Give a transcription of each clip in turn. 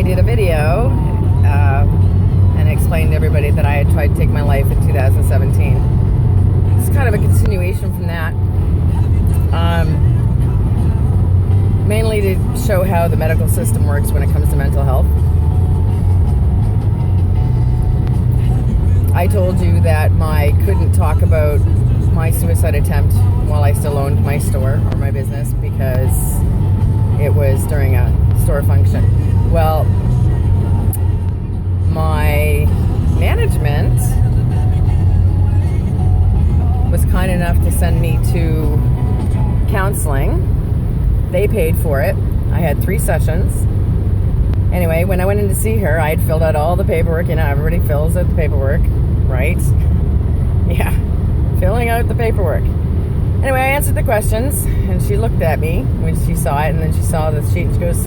did a video and explained to everybody that I had tried to take my life in 2017. It's kind of a continuation from that. Mainly to show how the medical system works when it comes to mental health. I told you that I couldn't talk about my suicide attempt while I still owned my store or my business because it was during a store function. Well, my management was kind enough to send me to counseling. They paid for it. I had 3 sessions. Anyway, when I went in to see her, I had filled out all the paperwork. You know, everybody fills out the paperwork, right? Yeah, filling out the paperwork. Anyway, I answered the questions, and she looked at me when she saw it, and then she saw the sheet, and she goes,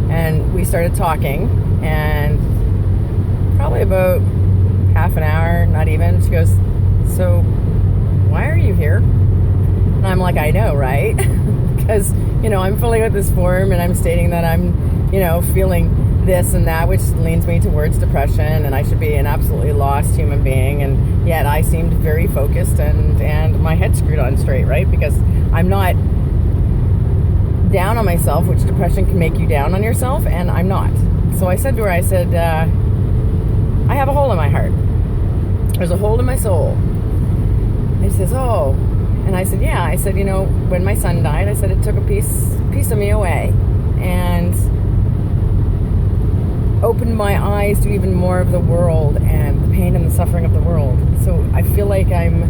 and we started talking, and probably about half an hour, not even, she goes, so why are you here? And I'm like, I know, right? Because, you know, I'm filling out this form, and I'm stating that I'm, you know, feeling this and that, which leans me towards depression, and I should be an absolutely lost human being, and yet I seemed very focused and my head screwed on straight, right? Because I'm not down on myself, which depression can make you down on yourself, and I'm not. So I said to her, I said, I have a hole in my heart. There's a hole in my soul. And she says, oh. And I said, yeah. I said, you know, when my son died, I said it took a piece of me away. And opened my eyes to even more of the world and the pain and the suffering of the world. So I feel like I'm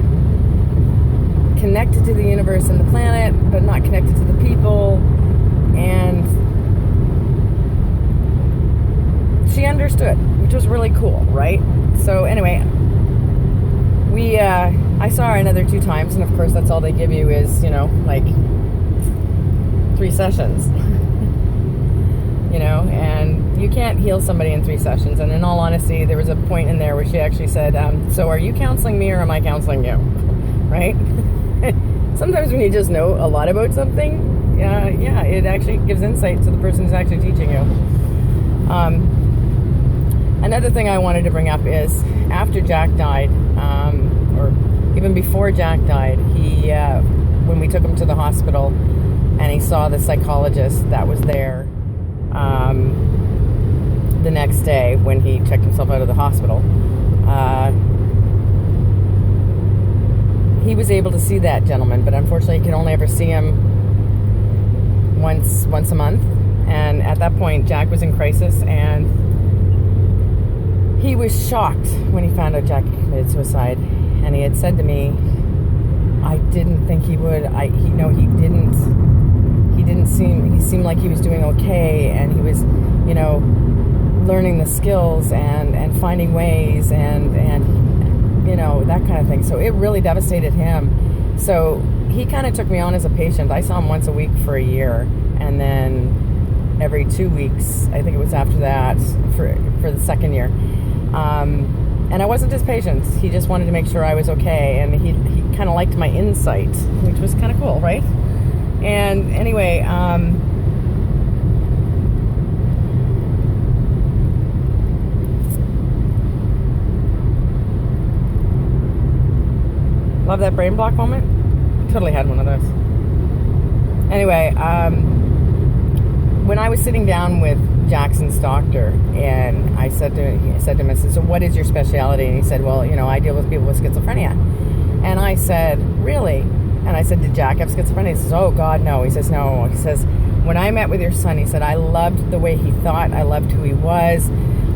connected to the universe and the planet, but not connected to the people. And she understood, which was really cool, right? So anyway, I saw her another 2 times, and of course that's all they give you is, you know, like 3 sessions. You know, and you can't heal somebody in 3 sessions. And in all honesty, there was a point in there where she actually said, so are you counseling me or am I counseling you? Right? Sometimes when you just know a lot about something, yeah, it actually gives insight to the person who's actually teaching you. Another thing I wanted to bring up is after Jack died, or even before Jack died, he, when we took him to the hospital and he saw the psychologist that was there, the next day when he checked himself out of the hospital, he was able to see that gentleman, but unfortunately he could only ever see him once a month. And at that point Jack was in crisis, and he was shocked when he found out Jack committed suicide. And he had said to me, I didn't think he would. He seemed like he was doing okay, and he was, you know, learning the skills and finding ways and you know, that kind of thing. So it really devastated him. So he kind of took me on as a patient. I saw him once a week for a year, and then every 2 weeks, I think it was after that, for the second year. And I wasn't his patient. He just wanted to make sure I was okay, and he kind of liked my insight, which was kind of cool, right? And anyway, love that brain block moment. Totally had one of those. Anyway, when I was sitting down with Jackson's doctor, and I said to him, I said, so what is your specialty? And he said, well, you know, I deal with people with schizophrenia. And I said, really? And I said, did Jack have schizophrenia? He says, oh God, no. He says, no. He says, when I met with your son, he said, I loved the way he thought. I loved who he was.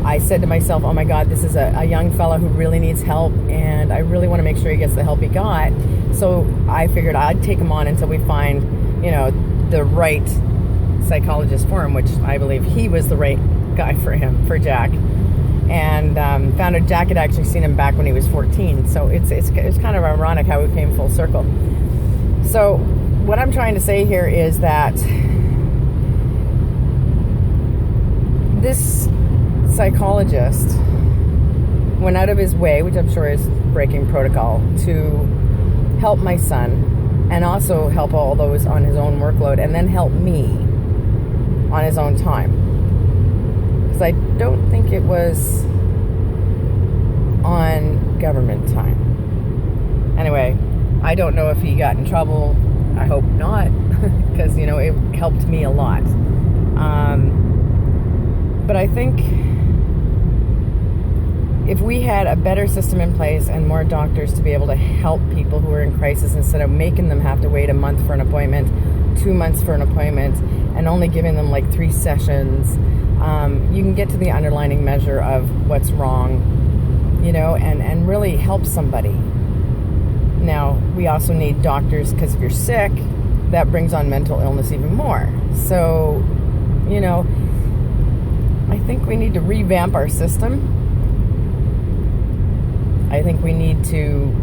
I said to myself, oh my God, this is a young fella who really needs help, and I really want to make sure he gets the help he got. So I figured I'd take him on until we find, you know, the right psychologist for him, which I believe he was the right guy for him, for Jack. And found out Jack had actually seen him back when he was 14. So it's kind of ironic how we came full circle. So what I'm trying to say here is that this psychologist went out of his way, which I'm sure is breaking protocol, to help my son and also help all those on his own workload, and then help me on his own time. because I don't think it was on government time. Anyway, I don't know if he got in trouble. I hope not, because, you know, it helped me a lot. But I think if we had a better system in place and more doctors to be able to help people who are in crisis, instead of making them have to wait a month for an appointment, 2 months for an appointment, and only giving them like 3 sessions, you can get to the underlying measure of what's wrong, you know, and really help somebody. Now, we also need doctors, because if you're sick, that brings on mental illness even more. So, you know, I think we need to revamp our system. I think we need to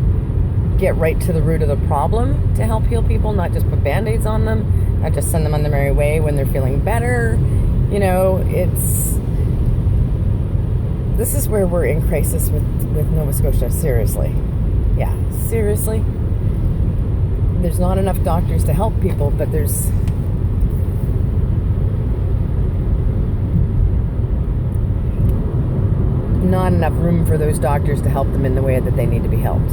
get right to the root of the problem to help heal people, not just put Band-Aids on them, not just send them on their merry way when they're feeling better. You know, this is where we're in crisis with Nova Scotia, seriously. Yeah, seriously. There's not enough doctors to help people, but there's not enough room for those doctors to help them in the way that they need to be helped.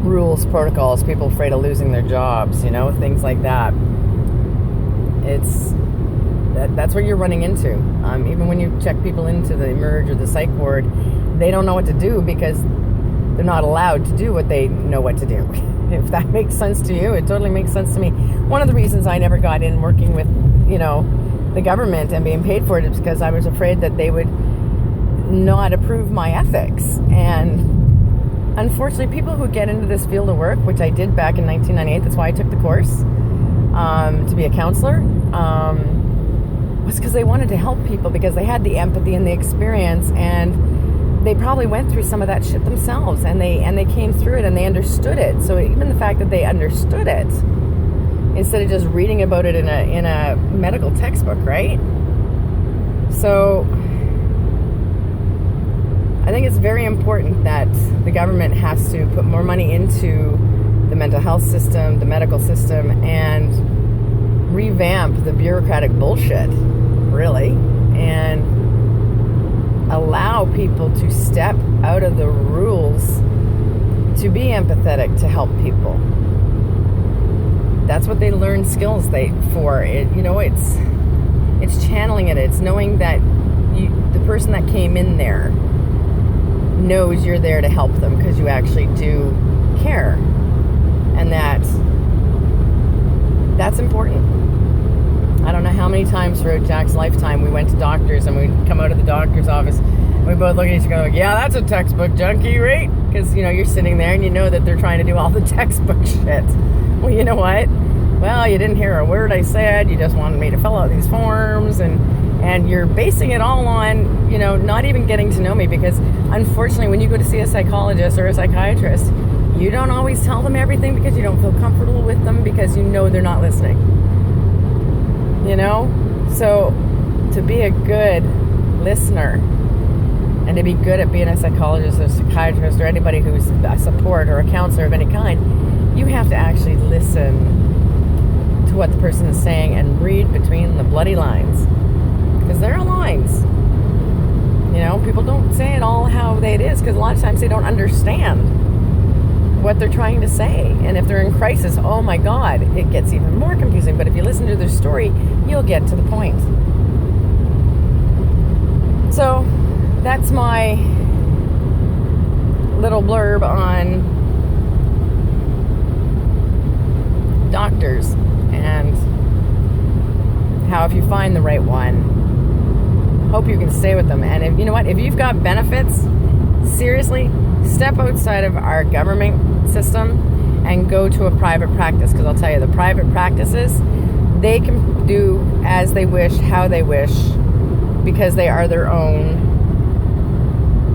Rules, protocols, people afraid of losing their jobs, you know, things like that. That's what you're running into. Even when you check people into the emerge or the psych ward, they don't know what to do because they're not allowed to do what they know what to do. If that makes sense to you, it totally makes sense to me. One of the reasons I never got in working with, you know, the government and being paid for it is because I was afraid that they would not approve my ethics. And unfortunately, people who get into this field of work, which I did back in 1998, that's why I took the course to be a counselor, was because they wanted to help people, because they had the empathy and the experience, and they probably went through some of that shit themselves, and they came through it and they understood it. So even the fact that they understood it instead of just reading about it in a medical textbook, right? So I think it's very important that the government has to put more money into the mental health system, the medical system, and revamp the bureaucratic bullshit, really, and allow people to step out of the rules to be empathetic, to help people. That's what they learn skills for. It's channeling it. It's knowing that the person that came in there knows you're there to help them because you actually do care, and that's important. I don't know how many times throughout Jack's lifetime we went to doctors and we'd come out of the doctor's office and we both look at each other like, yeah, that's a textbook junkie, right? Because, you know, you're sitting there and you know that they're trying to do all the textbook shit. Well, you know what? Well, you didn't hear a word I said. You just wanted me to fill out these forms, and you're basing it all on, you know, not even getting to know me, because unfortunately when you go to see a psychologist or a psychiatrist, you don't always tell them everything because you don't feel comfortable with them, because you know they're not listening. You know? So to be a good listener and to be good at being a psychologist or a psychiatrist or anybody who's a support or a counselor of any kind, you have to actually listen to what the person is saying and read between the bloody lines. Because there are lines. You know, people don't say it all how it is, because a lot of times they don't understand what they're trying to say. And if they're in crisis, oh my God, it gets even more confusing. But if you listen to their story, you'll get to the point. So that's my little blurb on doctors and how if you find the right one, hope you can stay with them. And if you know what, if you've got benefits, seriously, step outside of our government system and go to a private practice, because I'll tell you, the private practices, they can do as they wish, how they wish, because they are their own.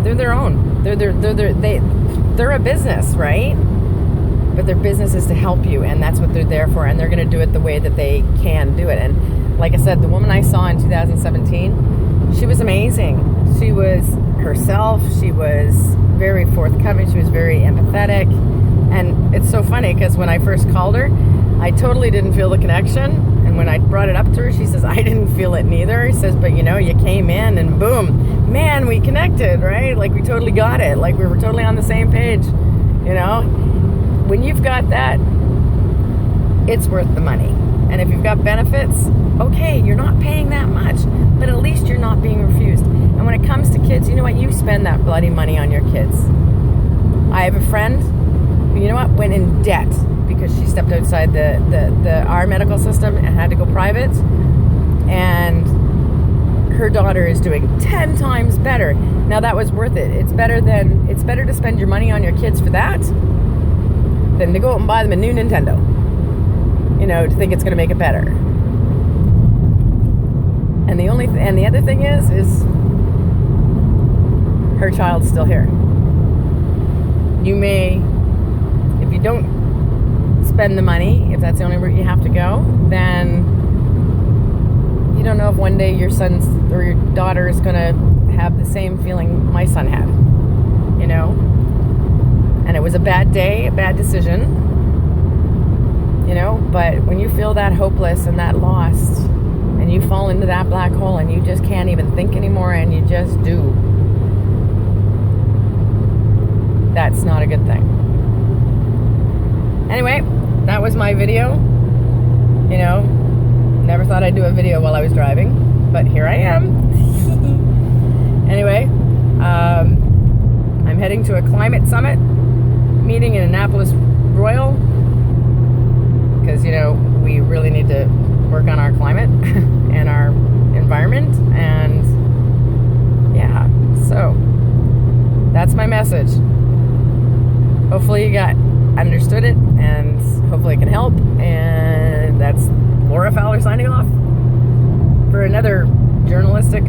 They're their own. They're a business, right? But their business is to help you, and that's what they're there for, and they're going to do it the way that they can do it. And like I said, the woman I saw in 2017, she was amazing. She was herself. She was very forthcoming. She was very empathetic. And it's so funny because when I first called her, I totally didn't feel the connection. And when I brought it up to her, she says, I didn't feel it neither. He says, but you came in and boom, man, we connected, right? Like we totally got it. Like we were totally on the same page, When you've got that, it's worth the money. And if you've got benefits, okay, you're not paying that much, but at least you're not being refused. And when it comes to kids, you know what? You spend that bloody money on your kids. I have a friend who, went in debt because she stepped outside our medical system and had to go private. And her daughter is doing 10 times better. Now that was worth it. It's better to spend your money on your kids for that than to go out and buy them a new Nintendo. To think it's going to make it better. And the other thing is her child's still here. You may, if you don't spend the money, if that's the only route you have to go, then you don't know if one day your son's or your daughter is going to have the same feeling my son had, And it was a bad day, a bad decision, but when you feel that hopeless and that lost, and you fall into that black hole and you just can't even think anymore and you just do, that's not a good thing. Anyway, that was my video. Never thought I'd do a video while I was driving, but here I am. Anyway, I'm heading to a climate summit meeting in Annapolis Royal because, we really need to work on our climate and our environment. And yeah, so that's my message. Hopefully you understood it, and hopefully it can help. And that's Laura Fowler signing off for another journalistic